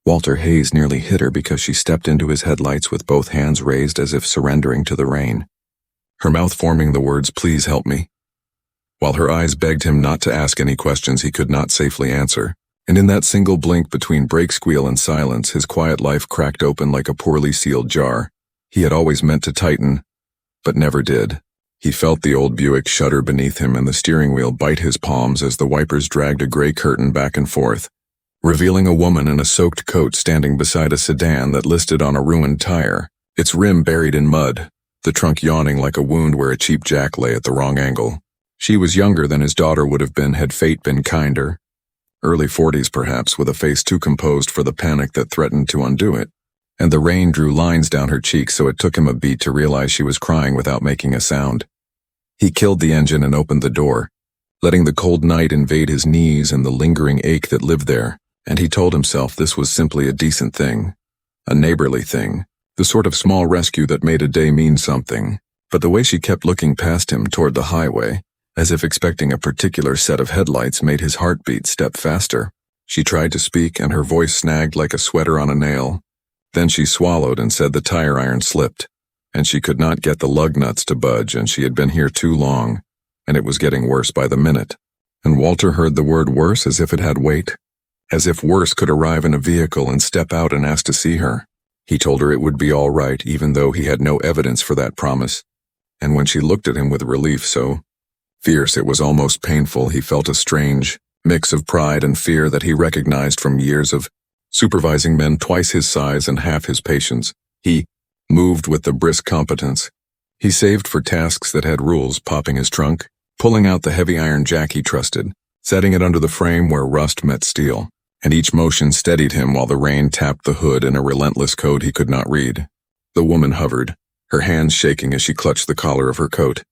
Walter Hayes nearly hit her because she stepped into his headlights with both hands raised as if surrendering to the rain, her mouth forming the words, "Please help me," while her eyes begged him not to ask any questions he could not safely answer. And in that single blink between brake squeal and silence, his quiet life cracked open like a poorly sealed jar. He had always meant to tighten, but never did. He felt the old Buick shudder beneath him and the steering wheel bite his palms as the wipers dragged a gray curtain back and forth, revealing a woman in a soaked coat standing beside a sedan that listed on a ruined tire, its rim buried in mud, the trunk yawning like a wound where a cheap jack lay at the wrong angle. She was younger than his daughter would have been had fate been kinder. Early 40s perhaps, with a face too composed for the panic that threatened to undo it. And the rain drew lines down her cheeks, so it took him a beat to realize she was crying without making a sound. He killed the engine and opened the door, letting the cold night invade his knees and the lingering ache that lived there, and he told himself this was simply a decent thing, a neighborly thing, the sort of small rescue that made a day mean something. But the way she kept looking past him toward the highway, as if expecting a particular set of headlights, made his heartbeat step faster. She tried to speak, and her voice snagged like a sweater on a nail. Then she swallowed and said the tire iron slipped, and she could not get the lug nuts to budge, and she had been here too long, and it was getting worse by the minute. And Walter heard the word worse as if it had weight, as if worse could arrive in a vehicle and step out and ask to see her. He told her it would be all right, even though he had no evidence for that promise. And when she looked at him with relief so fierce it was almost painful, he felt a strange mix of pride and fear that he recognized from years of supervising men twice his size and half his patience. He moved with the brisk competence he saved for tasks that had rules, popping his trunk, pulling out the heavy iron jack he trusted, setting it under the frame where rust met steel, and each motion steadied him while the rain tapped the hood in a relentless code he could not read. The woman hovered, her hands shaking as she clutched the collar of her coat.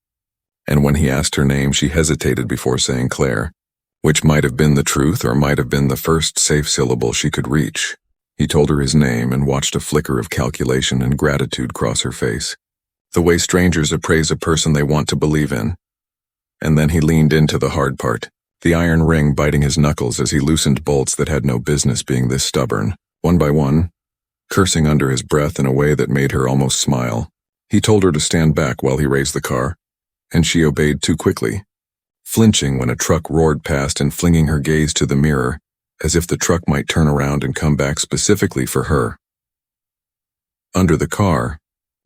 And when he asked her name, she hesitated before saying Claire, which might have been the truth or might have been the first safe syllable she could reach. He told her his name and watched a flicker of calculation and gratitude cross her face, the way strangers appraise a person they want to believe in. And then he leaned into the hard part, the iron ring biting his knuckles as he loosened bolts that had no business being this stubborn, one by one, cursing under his breath in a way that made her almost smile. He told her to stand back while he raised the car, and she obeyed too quickly, flinching when a truck roared past and flinging her gaze to the mirror, as if the truck might turn around and come back specifically for her. Under the car,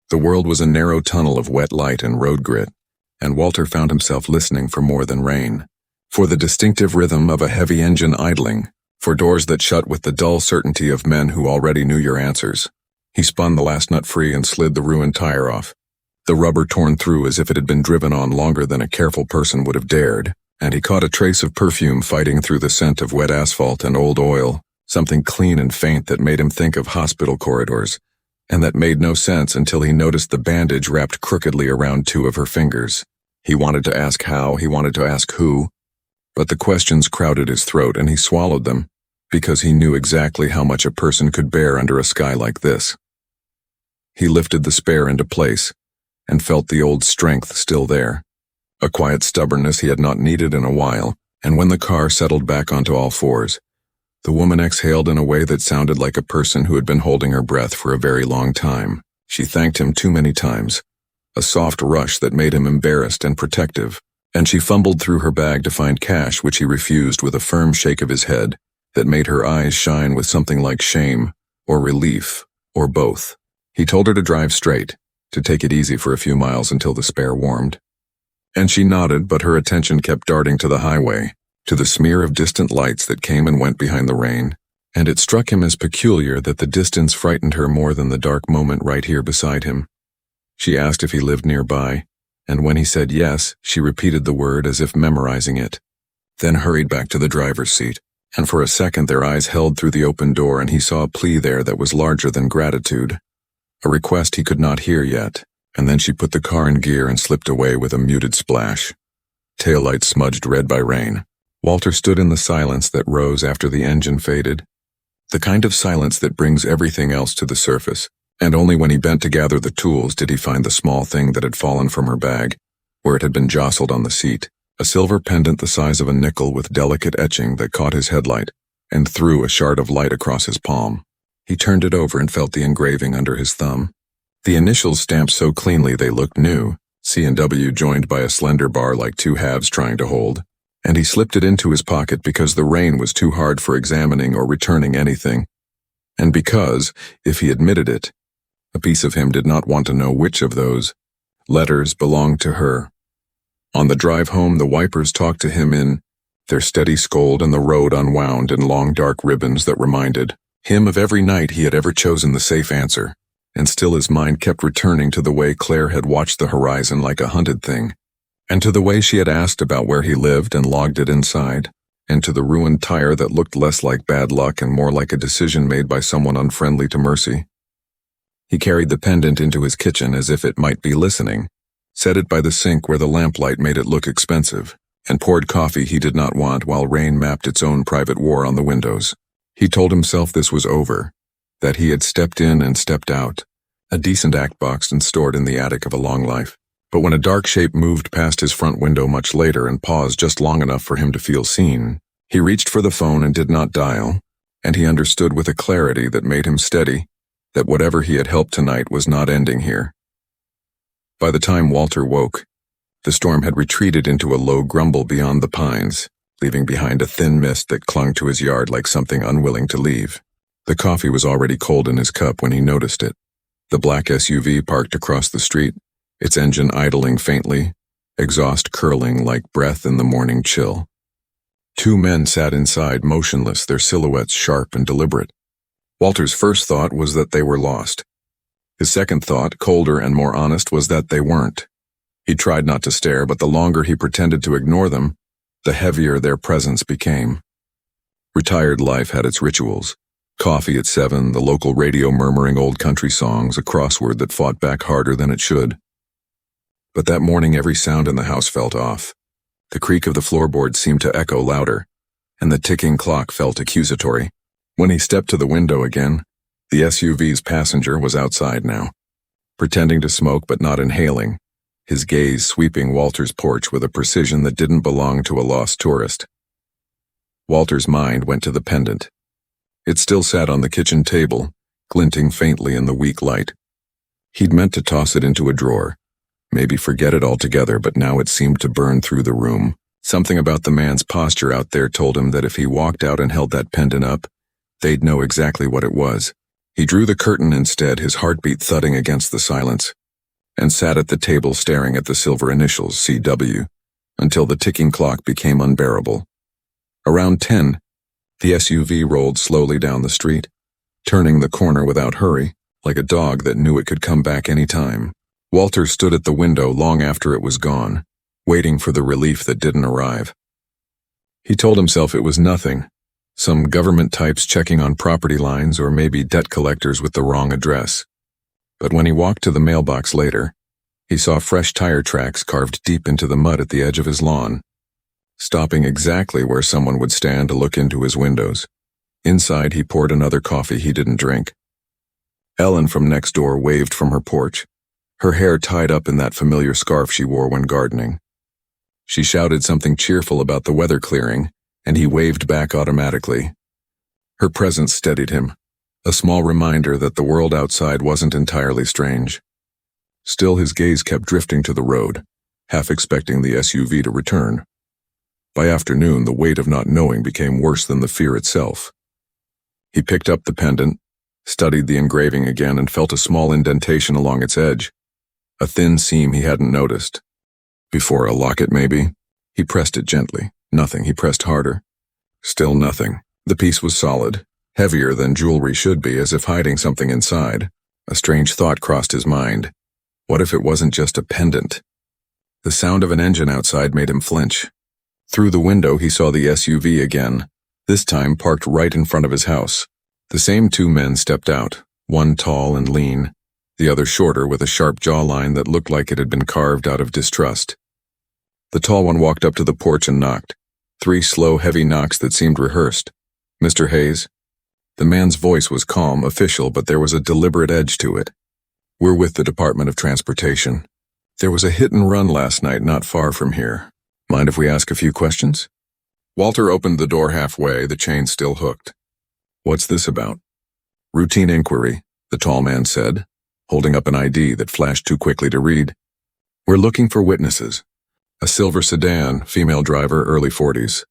the world was a narrow tunnel of wet light and road grit, and Walter found himself listening for more than rain, for the distinctive rhythm of a heavy engine idling, for doors that shut with the dull certainty of men who already knew your answers. He spun the last nut free and slid the ruined tire off, the rubber torn through as if it had been driven on longer than a careful person would have dared, and he caught a trace of perfume fighting through the scent of wet asphalt and old oil, something clean and faint that made him think of hospital corridors, and that made no sense until he noticed the bandage wrapped crookedly around two of her fingers. He wanted to ask how, he wanted to ask who, but the questions crowded his throat and he swallowed them, because he knew exactly how much a person could bear under a sky like this. He lifted the spare into place, and felt the old strength still there, a quiet stubbornness he had not needed in a while, and when the car settled back onto all fours, the woman exhaled in a way that sounded like a person who had been holding her breath for a very long time. She thanked him too many times, a soft rush that made him embarrassed and protective, and she fumbled through her bag to find cash, which he refused with a firm shake of his head that made her eyes shine with something like shame, or relief, or both. He told her to drive straight, to take it easy for a few miles until the spare warmed. And she nodded, but her attention kept darting to the highway, to the smear of distant lights that came and went behind the rain, and it struck him as peculiar that the distance frightened her more than the dark moment right here beside him. She asked if he lived nearby, and when he said yes, she repeated the word as if memorizing it, then hurried back to the driver's seat, and for a second their eyes held through the open door and he saw a plea there that was larger than gratitude, a request he could not hear yet, and then she put the car in gear and slipped away with a muted splash. Taillights smudged red by rain. Walter stood in the silence that rose after the engine faded, the kind of silence that brings everything else to the surface, and only when he bent to gather the tools did he find the small thing that had fallen from her bag, where it had been jostled on the seat, a silver pendant the size of a nickel with delicate etching that caught his headlight and threw a shard of light across his palm. He turned it over and felt the engraving under his thumb. The initials stamped so cleanly they looked new, C&W joined by a slender bar like two halves trying to hold, and he slipped it into his pocket because the rain was too hard for examining or returning anything, and because, if he admitted it, a piece of him did not want to know which of those letters belonged to her. On the drive home, the wipers talked to him in their steady scold, and the road unwound in long dark ribbons that reminded him of every night he had ever chosen the safe answer, and still his mind kept returning to the way Claire had watched the horizon like a hunted thing, and to the way she had asked about where he lived and logged it inside, and to the ruined tire that looked less like bad luck and more like a decision made by someone unfriendly to Mercy. He carried the pendant into his kitchen as if it might be listening, set it by the sink where the lamplight made it look expensive, and poured coffee he did not want while rain mapped its own private war on the windows. He told himself this was over, that he had stepped in and stepped out, a decent act boxed and stored in the attic of a long life. But when a dark shape moved past his front window much later and paused just long enough for him to feel seen, he reached for the phone and did not dial, and he understood with a clarity that made him steady that whatever he had helped tonight was not ending here. By the time Walter woke, the storm had retreated into a low grumble beyond the pines, leaving behind a thin mist that clung to his yard like something unwilling to leave. The coffee was already cold in his cup when he noticed it. The black SUV parked across the street, its engine idling faintly, exhaust curling like breath in the morning chill. Two men sat inside, motionless, their silhouettes sharp and deliberate. Walter's first thought was that they were lost. His second thought, colder and more honest, was that they weren't. He tried not to stare, but the longer he pretended to ignore them, the heavier their presence became. Retired life had its rituals. Coffee at 7, the local radio murmuring old country songs, a crossword that fought back harder than it should. But that morning every sound in the house felt off. The creak of the floorboards seemed to echo louder, and the ticking clock felt accusatory. When he stepped to the window again, the SUV's passenger was outside now, pretending to smoke but not inhaling, his gaze sweeping Walter's porch with a precision that didn't belong to a lost tourist. Walter's mind went to the pendant. It still sat on the kitchen table, glinting faintly in the weak light. He'd meant to toss it into a drawer, maybe forget it altogether, but now it seemed to burn through the room. Something about the man's posture out there told him that if he walked out and held that pendant up, they'd know exactly what it was. He drew the curtain instead, his heartbeat thudding against the silence, and sat at the table staring at the silver initials, CW, until the ticking clock became unbearable. Around 10, the SUV rolled slowly down the street, turning the corner without hurry, like a dog that knew it could come back any time. Walter stood at the window long after it was gone, waiting for the relief that didn't arrive. He told himself it was nothing, some government types checking on property lines or maybe debt collectors with the wrong address. But when he walked to the mailbox later, he saw fresh tire tracks carved deep into the mud at the edge of his lawn, stopping exactly where someone would stand to look into his windows. Inside, he poured another coffee he didn't drink. Ellen from next door waved from her porch, her hair tied up in that familiar scarf she wore when gardening. She shouted something cheerful about the weather clearing, and he waved back automatically. Her presence steadied him, a small reminder that the world outside wasn't entirely strange. Still, his gaze kept drifting to the road, half expecting the SUV to return. By afternoon, the weight of not knowing became worse than the fear itself. He picked up the pendant, studied the engraving again, and felt a small indentation along its edge, a thin seam he hadn't noticed. Before a locket, maybe? He pressed it gently. Nothing. He pressed harder. Still nothing. The piece was solid, heavier than jewelry should be, as if hiding something inside. A strange thought crossed his mind. What if it wasn't just a pendant? The sound of an engine outside made him flinch. Through the window, he saw the SUV again, this time parked right in front of his house. The same two men stepped out, one tall and lean, the other shorter with a sharp jawline that looked like it had been carved out of distrust. The tall one walked up to the porch and knocked. 3 slow, heavy knocks that seemed rehearsed. "Mr. Hayes?" The man's voice was calm, official, but there was a deliberate edge to it. "We're with the Department of Transportation. There was a hit and run last night not far from here. Mind if we ask a few questions?" Walter opened the door halfway, the chain still hooked. "What's this about?" Routine inquiry, the tall man said, holding up an ID that flashed too quickly to read. We're looking for witnesses. A silver sedan, female driver, early 40s.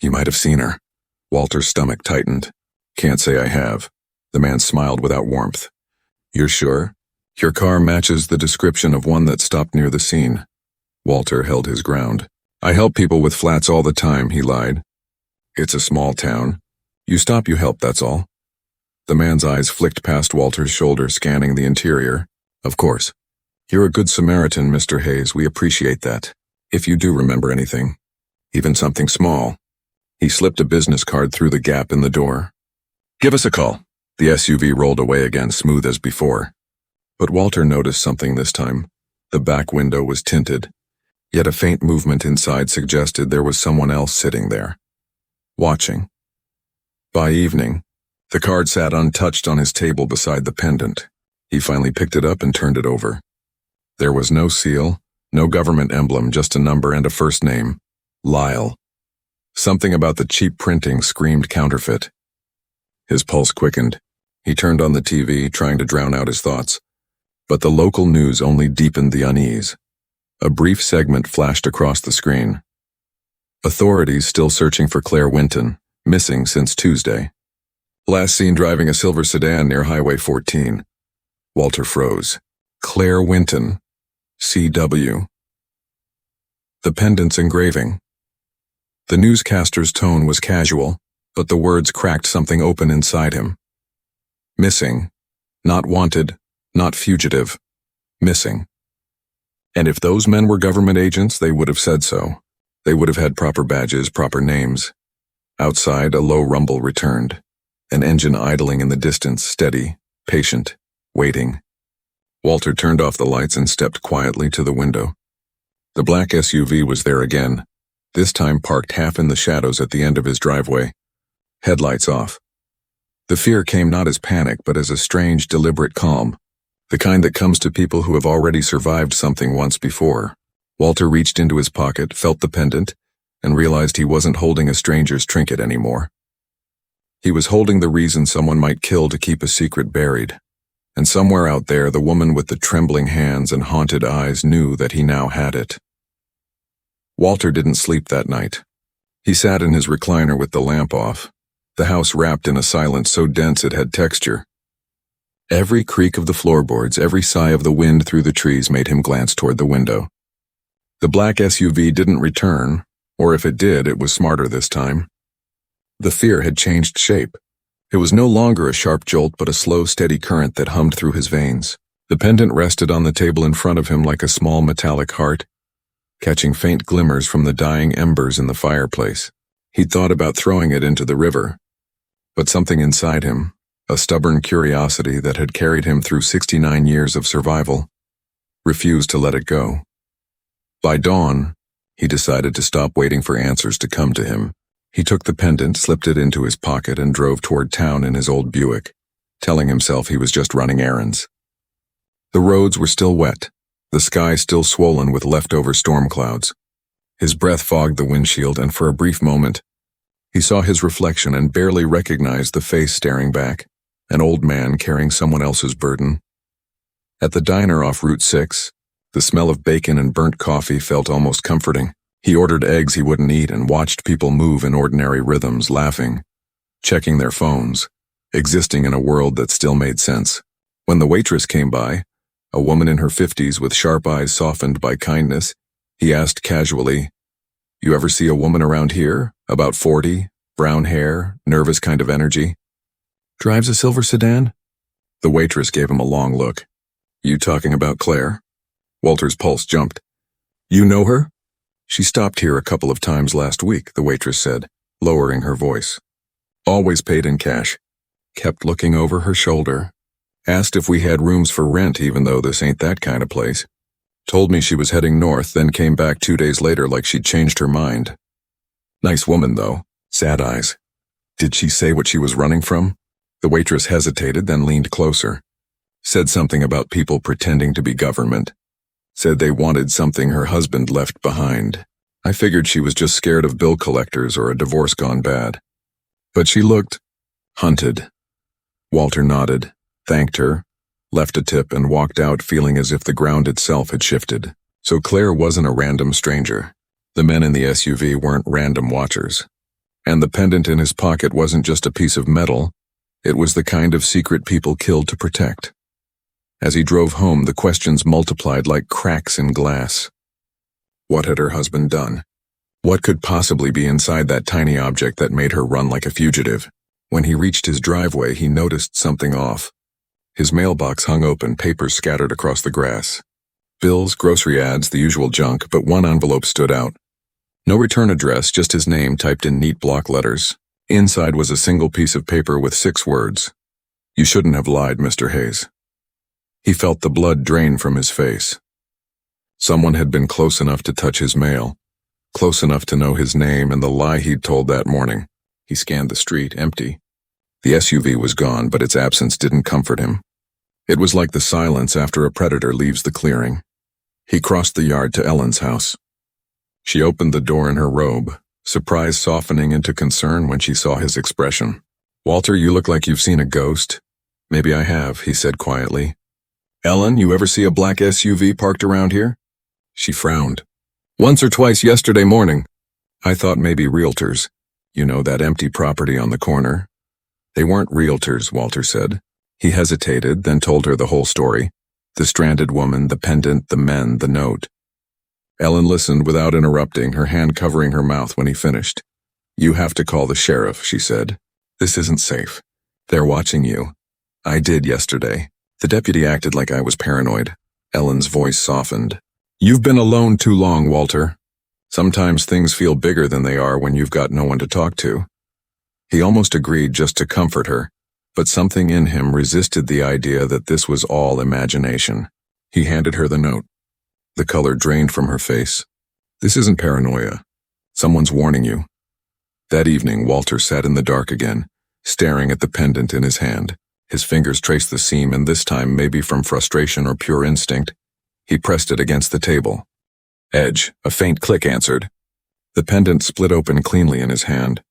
You might have seen her. Walter's stomach tightened. Can't say I have. The man smiled without warmth. You're sure? Your car matches the description of one that stopped near the scene. Walter held his ground. I help people with flats all the time, he lied. It's a small town. You stop, you help, that's all. The man's eyes flicked past Walter's shoulder, scanning the interior. Of course. You're a good Samaritan, Mr. Hayes. We appreciate that. If you do remember anything. Even something small. He slipped a business card through the gap in the door. Give us a call. The SUV rolled away again, smooth as before. But Walter noticed something this time. The back window was tinted. Yet a faint movement inside suggested there was someone else sitting there. Watching. By evening, the card sat untouched on his table beside the pendant. He finally picked it up and turned it over. There was no seal, no government emblem, just a number and a first name. Lyle. Something about the cheap printing screamed counterfeit. His pulse quickened. He turned on the TV, trying to drown out his thoughts. But the local news only deepened the unease. A brief segment flashed across the screen. Authorities still searching for Claire Winton, missing since Tuesday. Last seen driving a silver sedan near Highway 14. Walter froze. Claire Winton. C.W. The pendant's engraving. The newscaster's tone was casual, but the words cracked something open inside him. Missing. Not wanted, not fugitive. Missing. And if those men were government agents, they would have said so. They would have had proper badges, proper names. Outside, a low rumble returned. An engine idling in the distance, steady, patient, waiting. Walter turned off the lights and stepped quietly to the window. The black SUV was there again, this time parked half in the shadows at the end of his driveway. Headlights off. The fear came not as panic but as a strange, deliberate calm, the kind that comes to people who have already survived something once before. Walter reached into his pocket, felt the pendant, and realized he wasn't holding a stranger's trinket anymore. He was holding the reason someone might kill to keep a secret buried. And somewhere out there, the woman with the trembling hands and haunted eyes knew that he now had it. Walter didn't sleep that night. He sat in his recliner with the lamp off, the house wrapped in a silence so dense it had texture. Every creak of the floorboards, every sigh of the wind through the trees made him glance toward the window. The black SUV didn't return, or if it did, it was smarter this time. The fear had changed shape. It was no longer a sharp jolt but a slow, steady current that hummed through his veins. The pendant rested on the table in front of him like a small metallic heart, catching faint glimmers from the dying embers in the fireplace. He'd thought about throwing it into the river, but something inside him, a stubborn curiosity that had carried him through 69 years of survival, refused to let it go. By dawn, he decided to stop waiting for answers to come to him. He took the pendant, slipped it into his pocket, and drove toward town in his old Buick, telling himself he was just running errands. The roads were still wet, the sky still swollen with leftover storm clouds. His breath fogged the windshield, and for a brief moment, he saw his reflection and barely recognized the face staring back, an old man carrying someone else's burden. At the diner off Route 6, the smell of bacon and burnt coffee felt almost comforting. He ordered eggs he wouldn't eat and watched people move in ordinary rhythms, laughing, checking their phones, existing in a world that still made sense. When the waitress came by, a woman in her 50s with sharp eyes softened by kindness, he asked casually, "You ever see a woman around here? About 40, brown hair, nervous kind of energy? Drives a silver sedan?" The waitress gave him a long look. "You talking about Claire?" Walter's pulse jumped. "You know her?" "She stopped here a couple of times last week," the waitress said, lowering her voice. "Always paid in cash. Kept looking over her shoulder. Asked if we had rooms for rent even though this ain't that kind of place. Told me she was heading north, then came back 2 days later like she'd changed her mind. Nice woman, though. Sad eyes. Did she say what she was running from?" The waitress hesitated, then leaned closer. Said something about people pretending to be government. Said they wanted something her husband left behind. I figured she was just scared of bill collectors or a divorce gone bad. But she looked hunted. Walter nodded, thanked her, left a tip and walked out feeling as if the ground itself had shifted. So Claire wasn't a random stranger. The men in the SUV weren't random watchers. And the pendant in his pocket wasn't just a piece of metal, it was the kind of secret people killed to protect. As he drove home, the questions multiplied like cracks in glass. What had her husband done? What could possibly be inside that tiny object that made her run like a fugitive? When he reached his driveway, he noticed something off. His mailbox hung open, papers scattered across the grass. Bills, grocery ads, the usual junk, but one envelope stood out. No return address, just his name typed in neat block letters. Inside was a single piece of paper with 6 words. "You shouldn't have lied, Mr. Hayes." He felt the blood drain from his face. Someone had been close enough to touch his mail, close enough to know his name and the lie he'd told that morning. He scanned the street, empty. The SUV was gone, but its absence didn't comfort him. It was like the silence after a predator leaves the clearing. He crossed the yard to Ellen's house. She opened the door in her robe, surprise softening into concern when she saw his expression. "Walter, you look like you've seen a ghost." "Maybe I have," he said quietly. "Ellen, you ever see a black SUV parked around here?" She frowned. "Once or twice yesterday morning. I thought maybe realtors. You know, that empty property on the corner." "They weren't realtors," Walter said. He hesitated, then told her the whole story. The stranded woman, the pendant, the men, the note. Ellen listened without interrupting, her hand covering her mouth when he finished. "You have to call the sheriff," she said. "This isn't safe. They're watching you." "I did yesterday." The deputy acted like I was paranoid. Ellen's voice softened. "You've been alone too long, Walter. Sometimes things feel bigger than they are when you've got no one to talk to." He almost agreed just to comfort her, but something in him resisted the idea that this was all imagination. He handed her the note. The color drained from her face. "This isn't paranoia. Someone's warning you." That evening, Walter sat in the dark again, staring at the pendant in his hand. His fingers traced the seam, and this time, maybe from frustration or pure instinct, he pressed it against the table. Edge, a faint click answered. The pendant split open cleanly in his hand.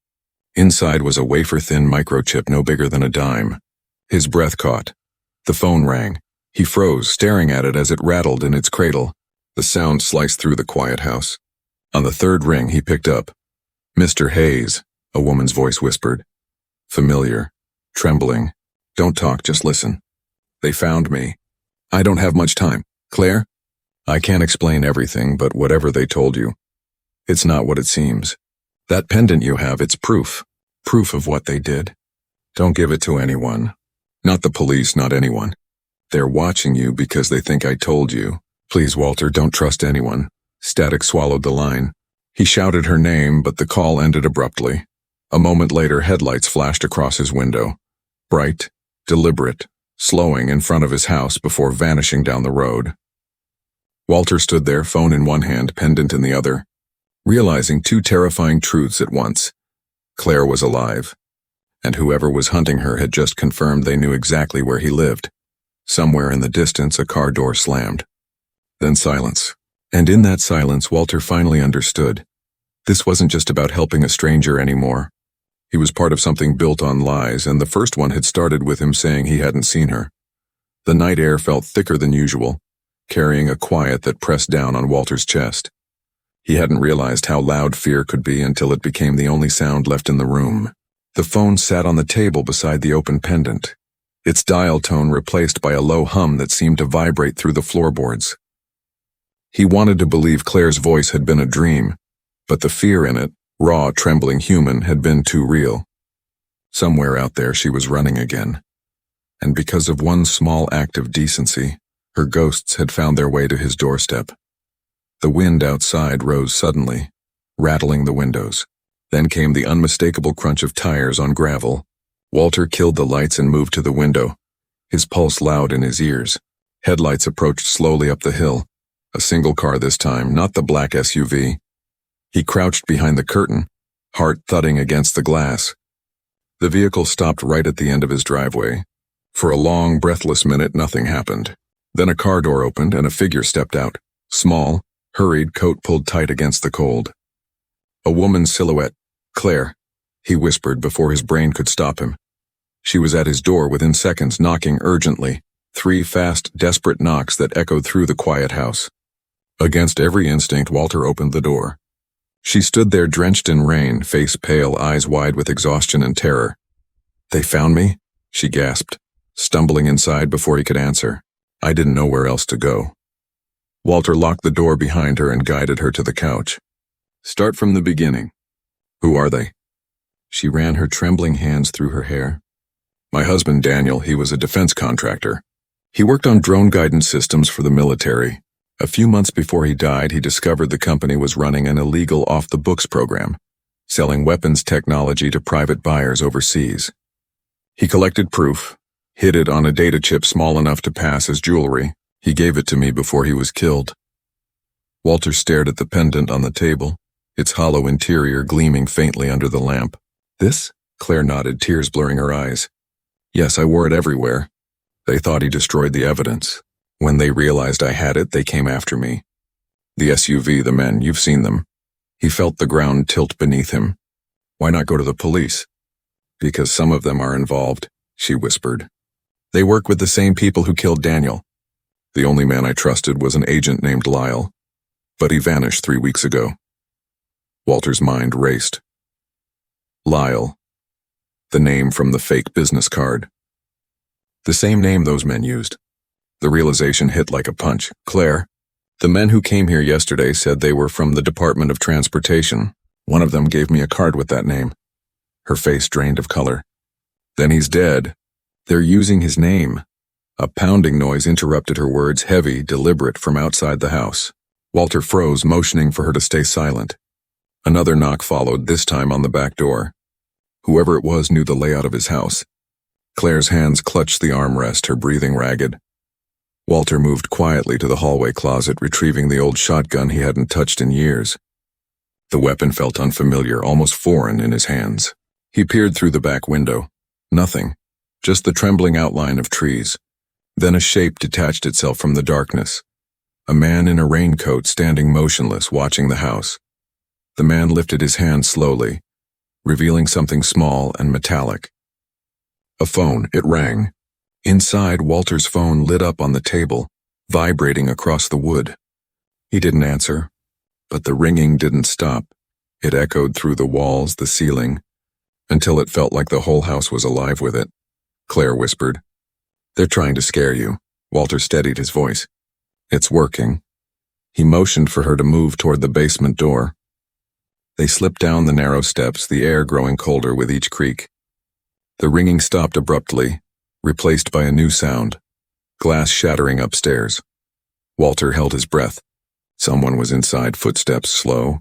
Inside was a wafer-thin microchip no bigger than a dime. His breath caught. The phone rang. He froze, staring at it as it rattled in its cradle. The sound sliced through the quiet house. On the 3rd ring, he picked up. "Mr. Hayes," a woman's voice whispered. Familiar. Trembling. "Don't talk, just listen. They found me. I don't have much time. Claire? I can't explain everything, but whatever they told you, it's not what it seems. That pendant you have, it's proof. Proof of what they did. Don't give it to anyone. Not the police, not anyone. They're watching you because they think I told you. Please, Walter, don't trust anyone." Static swallowed the line. He shouted her name, but the call ended abruptly. A moment later, headlights flashed across his window. Bright, deliberate, slowing in front of his house before vanishing down the road. Walter stood there, phone in one hand, pendant in the other, realizing 2 terrifying truths at once. Claire was alive, and whoever was hunting her had just confirmed they knew exactly where he lived. Somewhere in the distance, a car door slammed. Then silence. And in that silence, Walter finally understood. This wasn't just about helping a stranger anymore. He was part of something built on lies, and the first one had started with him saying he hadn't seen her. The night air felt thicker than usual, carrying a quiet that pressed down on Walter's chest. He hadn't realized how loud fear could be until it became the only sound left in the room. The phone sat on the table beside the open pendant, its dial tone replaced by a low hum that seemed to vibrate through the floorboards. He wanted to believe Claire's voice had been a dream, but the fear in it, raw, trembling human, had been too real. Somewhere out there she was running again. And because of one small act of decency, her ghosts had found their way to his doorstep. The wind outside rose suddenly, rattling the windows. Then came the unmistakable crunch of tires on gravel. Walter killed the lights and moved to the window, his pulse loud in his ears. Headlights approached slowly up the hill. A single car this time, not the black SUV. He crouched behind the curtain, heart thudding against the glass. The vehicle stopped right at the end of his driveway. For a long, breathless minute, nothing happened. Then a car door opened and a figure stepped out. Small, hurried, coat pulled tight against the cold. A woman's silhouette. "Claire," he whispered before his brain could stop him. She was at his door within seconds, knocking urgently. 3 fast, desperate knocks that echoed through the quiet house. Against every instinct, Walter opened the door. She stood there drenched in rain, face pale, eyes wide with exhaustion and terror. "They found me?" she gasped, stumbling inside before he could answer. "I didn't know where else to go." Walter locked the door behind her and guided her to the couch. "Start from the beginning. Who are they?" She ran her trembling hands through her hair. "My husband, Daniel, he was a defense contractor. He worked on drone guidance systems for the military. A few months before he died, he discovered the company was running an illegal off-the-books program, selling weapons technology to private buyers overseas. He collected proof, hid it on a data chip small enough to pass as jewelry. He gave it to me before he was killed." Walter stared at the pendant on the table, its hollow interior gleaming faintly under the lamp. "This?" Claire nodded, tears blurring her eyes. "Yes, I wore it everywhere. They thought he destroyed the evidence. When they realized I had it, they came after me. The SUV, the men, you've seen them." He felt the ground tilt beneath him. "Why not go to the police?" "Because some of them are involved," she whispered. "They work with the same people who killed Daniel. The only man I trusted was an agent named Lyle, but he vanished 3 weeks ago." Walter's mind raced. Lyle. The name from the fake business card. The same name those men used. The realization hit like a punch. "Claire, the men who came here yesterday said they were from the Department of Transportation. One of them gave me a card with that name." Her face drained of color. "Then he's dead. They're using his name." A pounding noise interrupted her words, heavy, deliberate, from outside the house. Walter froze, motioning for her to stay silent. Another knock followed, this time on the back door. Whoever it was knew the layout of his house. Claire's hands clutched the armrest, her breathing ragged. Walter moved quietly to the hallway closet, retrieving the old shotgun he hadn't touched in years. The weapon felt unfamiliar, almost foreign in his hands. He peered through the back window. Nothing, just the trembling outline of trees. Then a shape detached itself from the darkness. A man in a raincoat standing motionless, watching the house. The man lifted his hand slowly, revealing something small and metallic. A phone. It rang. Inside, Walter's phone lit up on the table, vibrating across the wood. He didn't answer, but the ringing didn't stop. It echoed through the walls, the ceiling, until it felt like the whole house was alive with it. Claire whispered. "They're trying to scare you." Walter steadied his voice. "It's working." He motioned for her to move toward the basement door. They slipped down the narrow steps, the air growing colder with each creak. The ringing stopped abruptly, replaced by a new sound. Glass shattering upstairs. Walter held his breath. Someone was inside, footsteps slow,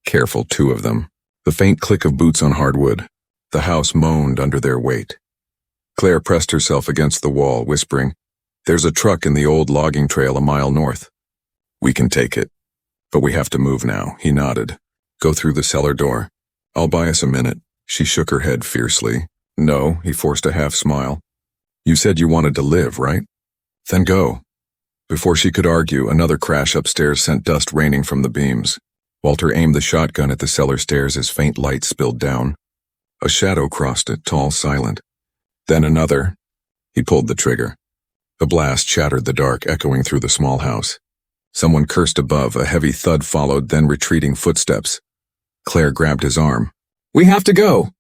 careful, 2 of them. The faint click of boots on hardwood. The house moaned under their weight. Claire pressed herself against the wall, whispering, "There's a truck in the old logging trail a mile north. We can take it. But we have to move now." He nodded. "Go through the cellar door. I'll buy us a minute." She shook her head fiercely. "No," he forced a half smile. "You said you wanted to live, right? Then go." Before she could argue, another crash upstairs sent dust raining from the beams. Walter aimed the shotgun at the cellar stairs as faint light spilled down. A shadow crossed it, tall, silent. Then another. He pulled the trigger. The blast shattered the dark, echoing through the small house. Someone cursed above, a heavy thud followed, then retreating footsteps. Claire grabbed his arm. "We have to go!"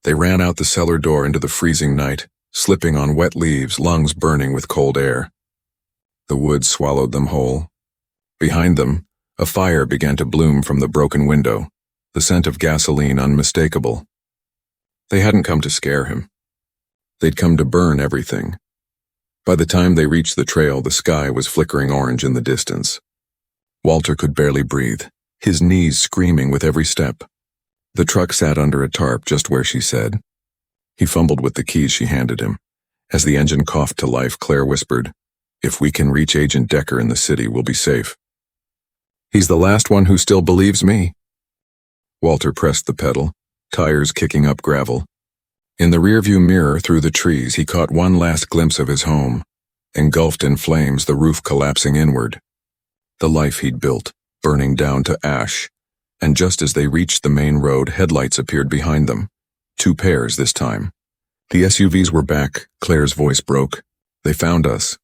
They ran out the cellar door into the freezing night, slipping on wet leaves, lungs burning with cold air. The woods swallowed them whole. Behind them, a fire began to bloom from the broken window, the scent of gasoline unmistakable. They hadn't come to scare him. They'd come to burn everything. By the time they reached the trail, the sky was flickering orange in the distance. Walter could barely breathe, his knees screaming with every step. The truck sat under a tarp just where she said. He fumbled with the keys she handed him. As the engine coughed to life, Claire whispered, "If we can reach Agent Decker in the city, we'll be safe." "He's the last one who still believes me." Walter pressed the pedal, tires kicking up gravel. In the rearview mirror through the trees, he caught one last glimpse of his home, engulfed in flames, the roof collapsing inward. The life he'd built, burning down to ash. And just as they reached the main road, headlights appeared behind them. 2 pairs this time. The SUVs were back, Claire's voice broke. They found us.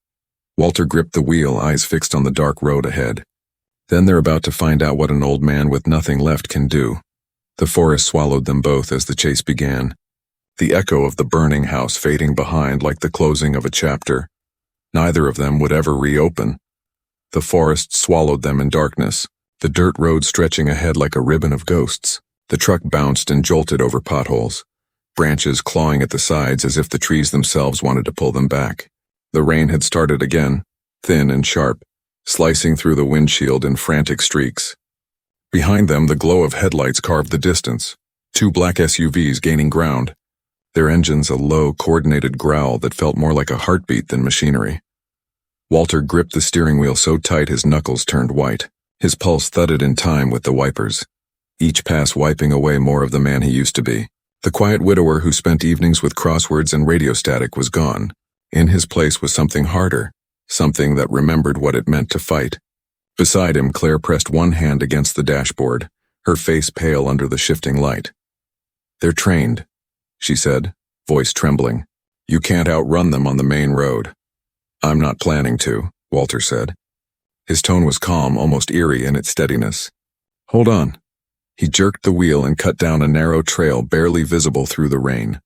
Walter gripped the wheel, eyes fixed on the dark road ahead. Then they're about to find out what an old man with nothing left can do. The forest swallowed them both as the chase began. The echo of the burning house fading behind like the closing of a chapter. Neither of them would ever reopen. The forest swallowed them in darkness, the dirt road stretching ahead like a ribbon of ghosts. The truck bounced and jolted over potholes, branches clawing at the sides as if the trees themselves wanted to pull them back. The rain had started again, thin and sharp, slicing through the windshield in frantic streaks. Behind them, the glow of headlights carved the distance, 2 black SUVs gaining ground, their engines a low, coordinated growl that felt more like a heartbeat than machinery. Walter gripped the steering wheel so tight his knuckles turned white. His pulse thudded in time with the wipers, each pass wiping away more of the man he used to be. The quiet widower who spent evenings with crosswords and radio static was gone. In his place was something harder, something that remembered what it meant to fight. Beside him, Claire pressed one hand against the dashboard, her face pale under the shifting light. "They're trained," she said, voice trembling. "You can't outrun them on the main road." "I'm not planning to," Walter said. His tone was calm, almost eerie in its steadiness. "Hold on." He jerked the wheel and cut down a narrow trail barely visible through the rain.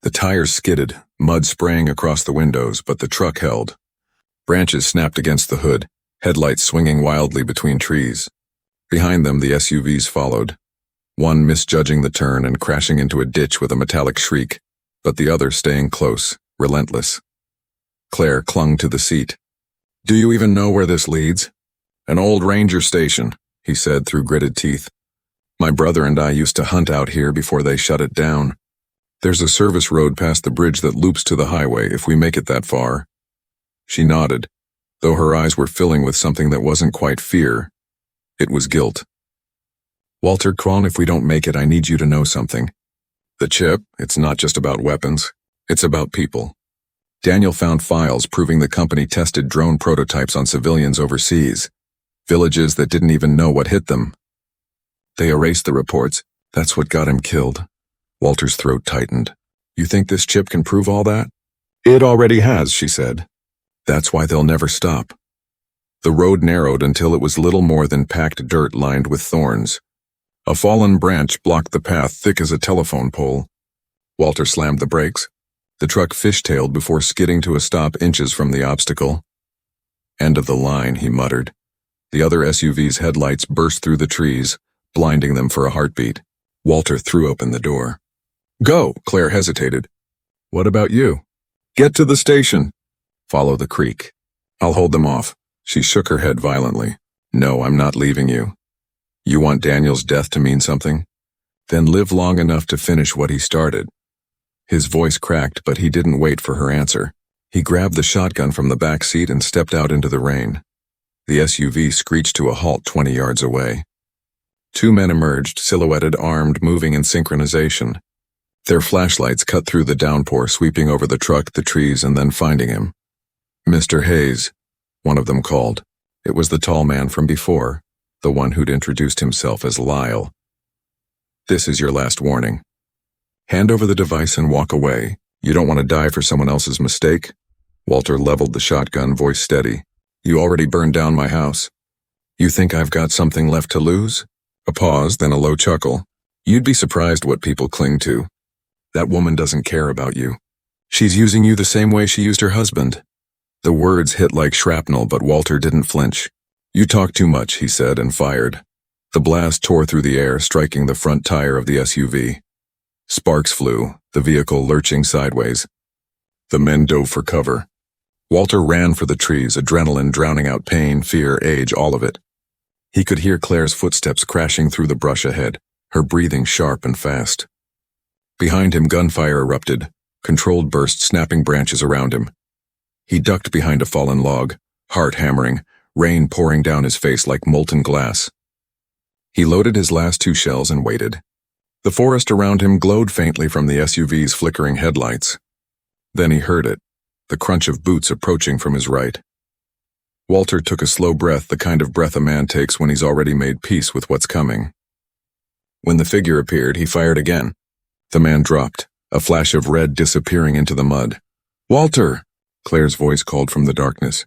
The tires skidded, mud spraying across the windows, but the truck held. Branches snapped against the hood, headlights swinging wildly between trees. Behind them, the SUVs followed, one misjudging the turn and crashing into a ditch with a metallic shriek, but the other staying close, relentless. Claire clung to the seat. "Do you even know where this leads?" "An old ranger station," he said through gritted teeth. "My brother and I used to hunt out here before they shut it down. There's a service road past the bridge that loops to the highway if we make it that far." She nodded, though her eyes were filling with something that wasn't quite fear. It was guilt. "Walter Kron, if we don't make it, I need you to know something. The chip, it's not just about weapons. It's about people. Daniel found files proving the company tested drone prototypes on civilians overseas, villages that didn't even know what hit them. They erased the reports. That's what got him killed." Walter's throat tightened. "You think this chip can prove all that?" "It already has," she said. "That's why they'll never stop." The road narrowed until it was little more than packed dirt lined with thorns. A fallen branch blocked the path thick as a telephone pole. Walter slammed the brakes. The truck fishtailed before skidding to a stop inches from the obstacle. "End of the line," he muttered. The other SUV's headlights burst through the trees, blinding them for a heartbeat. Walter threw open the door. "Go," Claire hesitated. "What about you?" "Get to the station." "Follow the creek." "I'll hold them off." She shook her head violently. "No, I'm not leaving you. You want Daniel's death to mean something? Then live long enough to finish what he started." His voice cracked, but he didn't wait for her answer. He grabbed the shotgun from the back seat and stepped out into the rain. The SUV screeched to a halt 20 yards away. 2 men emerged, silhouetted, armed, moving in synchronization. Their flashlights cut through the downpour, sweeping over the truck, the trees, and then finding him. "Mr. Hayes," one of them called. It was the tall man from before, the one who'd introduced himself as Lyle. "This is your last warning. Hand over the device and walk away. You don't want to die for someone else's mistake." Walter leveled the shotgun, voice steady. "You already burned down my house. You think I've got something left to lose?" A pause, then a low chuckle. "You'd be surprised what people cling to. That woman doesn't care about you. She's using you the same way she used her husband." The words hit like shrapnel, but Walter didn't flinch. "You talk too much," he said, and fired. The blast tore through the air, striking the front tire of the SUV. Sparks flew, the vehicle lurching sideways. The men dove for cover. Walter ran for the trees, adrenaline drowning out pain, fear, age, all of it. He could hear Claire's footsteps crashing through the brush ahead, her breathing sharp and fast. Behind him, gunfire erupted, controlled bursts snapping branches around him. He ducked behind a fallen log, heart hammering, rain pouring down his face like molten glass. He loaded his last 2 shells and waited. The forest around him glowed faintly from the SUV's flickering headlights. Then he heard it, the crunch of boots approaching from his right. Walter took a slow breath, the kind of breath a man takes when he's already made peace with what's coming. When the figure appeared, he fired again. The man dropped, a flash of red disappearing into the mud. "Walter!" Claire's voice called from the darkness.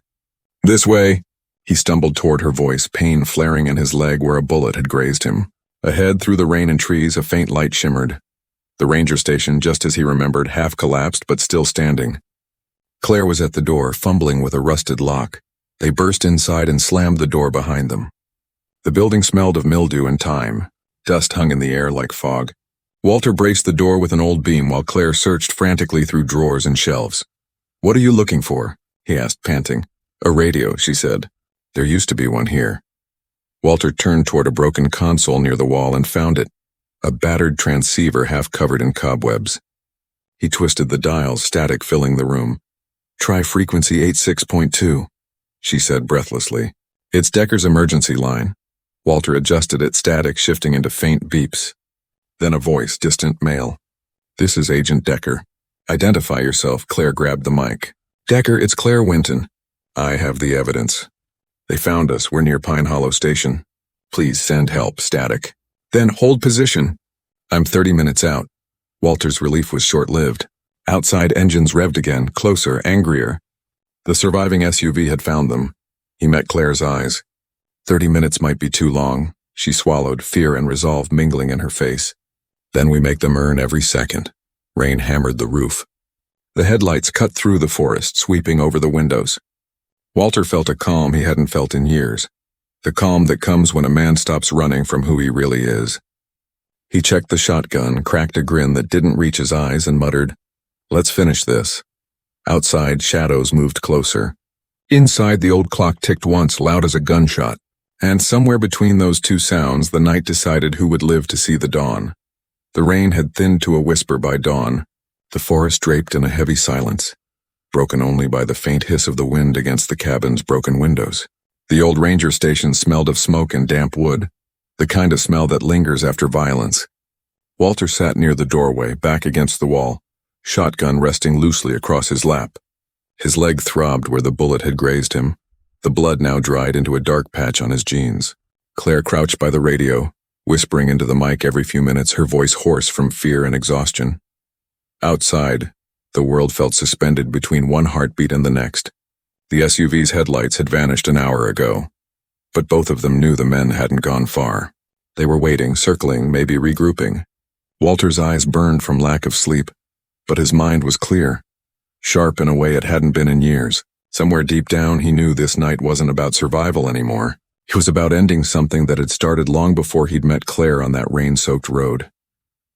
"This way!" He stumbled toward her voice, pain flaring in his leg where a bullet had grazed him. Ahead, through the rain and trees, a faint light shimmered. The ranger station, just as he remembered, half collapsed but still standing. Claire was at the door, fumbling with a rusted lock. They burst inside and slammed the door behind them. The building smelled of mildew and time. Dust hung in the air like fog. Walter braced the door with an old beam while Claire searched frantically through drawers and shelves. "What are you looking for?" he asked, panting. "A radio," she said. "There used to be one here." Walter turned toward a broken console near the wall and found it, a battered transceiver half covered in cobwebs. He twisted the dials, static filling the room. "Try frequency 86.2, she said breathlessly. "It's Decker's emergency line." Walter adjusted it, static shifting into faint beeps. Then a voice, distant male. "This is Agent Decker. Identify yourself." Claire grabbed the mic. "Decker, it's Claire Winton. I have the evidence. They found us. We're near Pine Hollow Station. Please send help." Static. "Then hold position." "I'm 30 minutes out." Walter's relief was short-lived. Outside, engines revved again, closer, angrier. The surviving SUV had found them. He met Claire's eyes. 30 minutes might be too long. She swallowed, fear and resolve mingling in her face. "Then we make them earn every second." Rain hammered the roof. The headlights cut through the forest, sweeping over the windows. Walter felt a calm he hadn't felt in years. The calm that comes when a man stops running from who he really is. He checked the shotgun, cracked a grin that didn't reach his eyes, and muttered, "Let's finish this." Outside, shadows moved closer. Inside, the old clock ticked once, loud as a gunshot. And somewhere between those two sounds, the night decided who would live to see the dawn. The rain had thinned to a whisper by dawn, the forest draped in a heavy silence, broken only by the faint hiss of the wind against the cabin's broken windows. The old ranger station smelled of smoke and damp wood, the kind of smell that lingers after violence. Walter sat near the doorway, back against the wall, shotgun resting loosely across his lap. His leg throbbed where the bullet had grazed him. The blood now dried into a dark patch on his jeans. Claire crouched by the radio, whispering into the mic every few minutes, her voice hoarse from fear and exhaustion. Outside, the world felt suspended between one heartbeat and the next. The SUV's headlights had vanished an hour ago, but both of them knew the men hadn't gone far. They were waiting, circling, maybe regrouping. Walter's eyes burned from lack of sleep, but his mind was clear, sharp in a way it hadn't been in years. Somewhere deep down, he knew this night wasn't about survival anymore. It was about ending something that had started long before he'd met Claire on that rain-soaked road.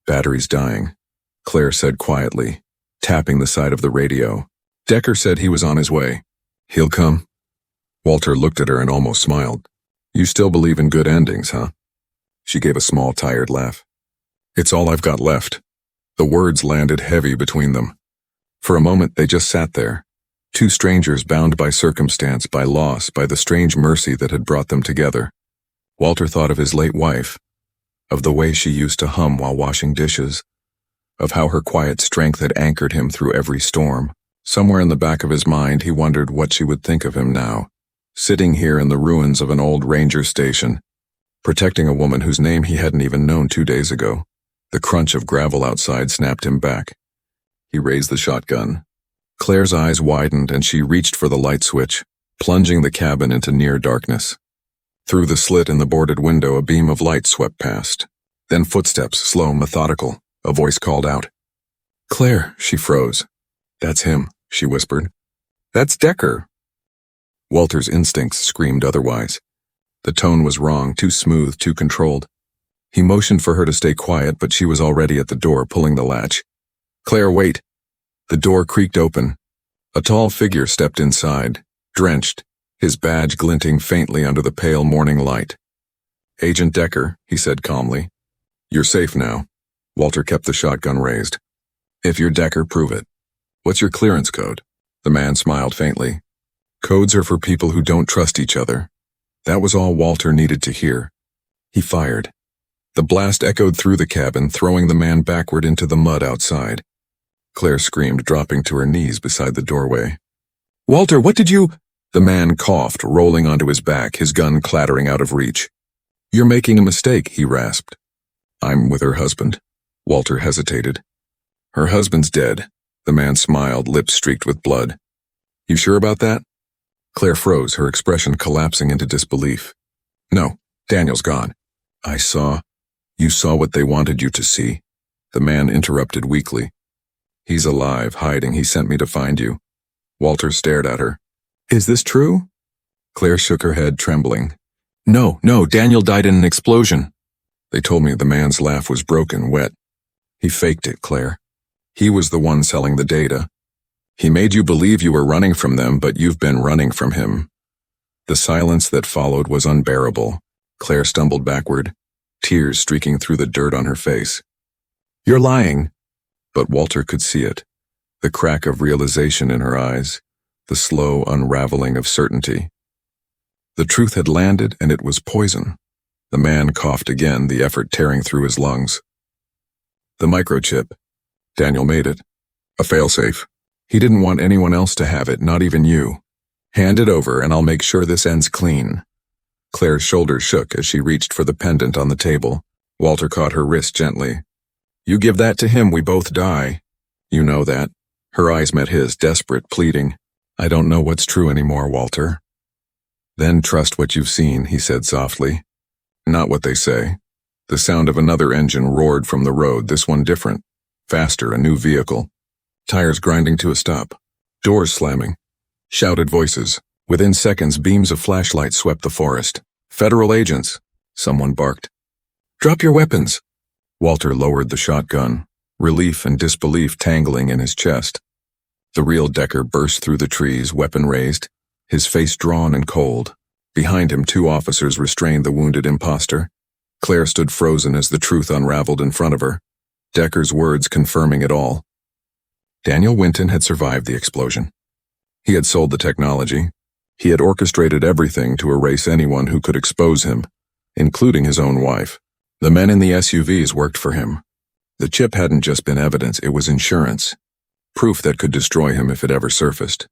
"Battery's dying," Claire said quietly, tapping the side of the radio. "Decker said he was on his way. He'll come." Walter looked at her and almost smiled. "You still believe in good endings, huh?" She gave a small, tired laugh. "It's all I've got left." The words landed heavy between them. For a moment, they just sat there. Two strangers bound by circumstance, by loss, by the strange mercy that had brought them together. Walter thought of his late wife, of the way she used to hum while washing dishes, of how her quiet strength had anchored him through every storm. Somewhere in the back of his mind, he wondered what she would think of him now, sitting here in the ruins of an old ranger station, protecting a woman whose name he hadn't even known 2 days ago. The crunch of gravel outside snapped him back. He raised the shotgun. Claire's eyes widened and she reached for the light switch, plunging the cabin into near darkness. Through the slit in the boarded window, a beam of light swept past. Then footsteps, slow, methodical. A voice called out. "Claire," she froze. "That's him," she whispered. "That's Decker." Walter's instincts screamed otherwise. The tone was wrong, too smooth, too controlled. He motioned for her to stay quiet, but she was already at the door, pulling the latch. "Claire, wait." The door creaked open. A tall figure stepped inside, drenched, his badge glinting faintly under the pale morning light. "Agent Decker," he said calmly. "You're safe now." Walter kept the shotgun raised. "If you're Decker, prove it. What's your clearance code?" The man smiled faintly. "Codes are for people who don't trust each other." That was all Walter needed to hear. He fired. The blast echoed through the cabin, throwing the man backward into the mud outside. Claire screamed, dropping to her knees beside the doorway. "Walter, what did you—" The man coughed, rolling onto his back, his gun clattering out of reach. "You're making a mistake," he rasped. "I'm with her husband." Walter hesitated. Her husband's dead. The man smiled, lips streaked with blood. You sure about that? Claire froze, her expression collapsing into disbelief. No, Daniel's gone. You saw what they wanted you to see. The man interrupted weakly. He's alive, hiding. He sent me to find you. Walter stared at her. Is this true? Claire shook her head, trembling. No, Daniel died in an explosion. They told me the man's laugh was broken, wet. He faked it, Claire. He was the one selling the data. He made you believe you were running from them, but you've been running from him. The silence that followed was unbearable. Claire stumbled backward, tears streaking through the dirt on her face. You're lying. But Walter could see it. The crack of realization in her eyes, the slow unraveling of certainty. The truth had landed, and it was poison. The man coughed again, the effort tearing through his lungs. The microchip. Daniel made it. A failsafe. He didn't want anyone else to have it, not even you. Hand it over, and I'll make sure this ends clean. Claire's shoulders shook as she reached for the pendant on the table. Walter caught her wrist gently. You give that to him, we both die. You know that. Her eyes met his, desperate, pleading. I don't know what's true anymore, Walter. Then trust what you've seen, he said softly. Not what they say. The sound of another engine roared from the road, this one different. Faster, a new vehicle. Tires grinding to a stop. Doors slamming. Shouted voices. Within seconds, beams of flashlight swept the forest. Federal agents. Someone barked. Drop your weapons. Walter lowered the shotgun, relief and disbelief tangling in his chest. The real Decker burst through the trees, weapon raised, his face drawn and cold. Behind him, 2 officers restrained the wounded imposter. Claire stood frozen as the truth unraveled in front of her, Decker's words confirming it all. Daniel Winton had survived the explosion. He had sold the technology. He had orchestrated everything to erase anyone who could expose him, including his own wife. The men in the SUVs worked for him. The chip hadn't just been evidence, it was insurance. Proof that could destroy him if it ever surfaced.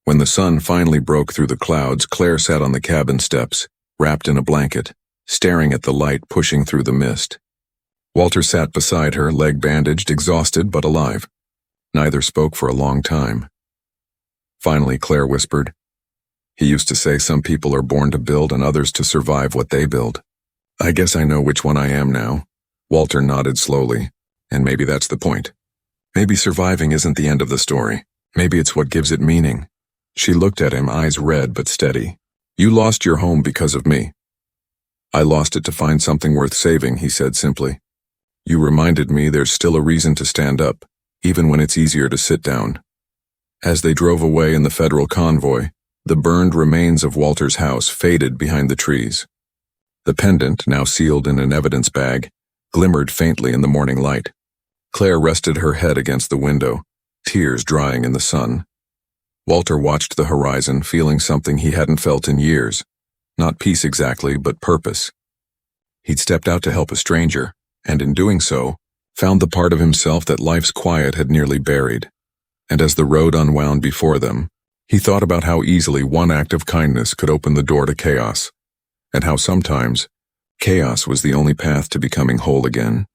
When the sun finally broke through the clouds, Claire sat on the cabin steps, wrapped in a blanket, staring at the light pushing through the mist. Walter sat beside her, leg bandaged, exhausted but alive. Neither spoke for a long time. Finally, Claire whispered, He used to say some people are born to build and others to survive what they build. I guess I know which one I am now. Walter nodded slowly, and maybe that's the point. Maybe surviving isn't the end of the story. Maybe it's what gives it meaning. She looked at him, eyes red but steady. You lost your home because of me. I lost it to find something worth saving, he said simply. You reminded me there's still a reason to stand up, even when it's easier to sit down. As they drove away in the federal convoy, the burned remains of Walter's house faded behind the trees. The pendant, now sealed in an evidence bag, glimmered faintly in the morning light. Claire rested her head against the window, tears drying in the sun. Walter watched the horizon, feeling something he hadn't felt in years. Not peace exactly, but purpose. He'd stepped out to help a stranger, and in doing so, found the part of himself that life's quiet had nearly buried. And as the road unwound before them, he thought about how easily one act of kindness could open the door to chaos, and how sometimes chaos was the only path to becoming whole again.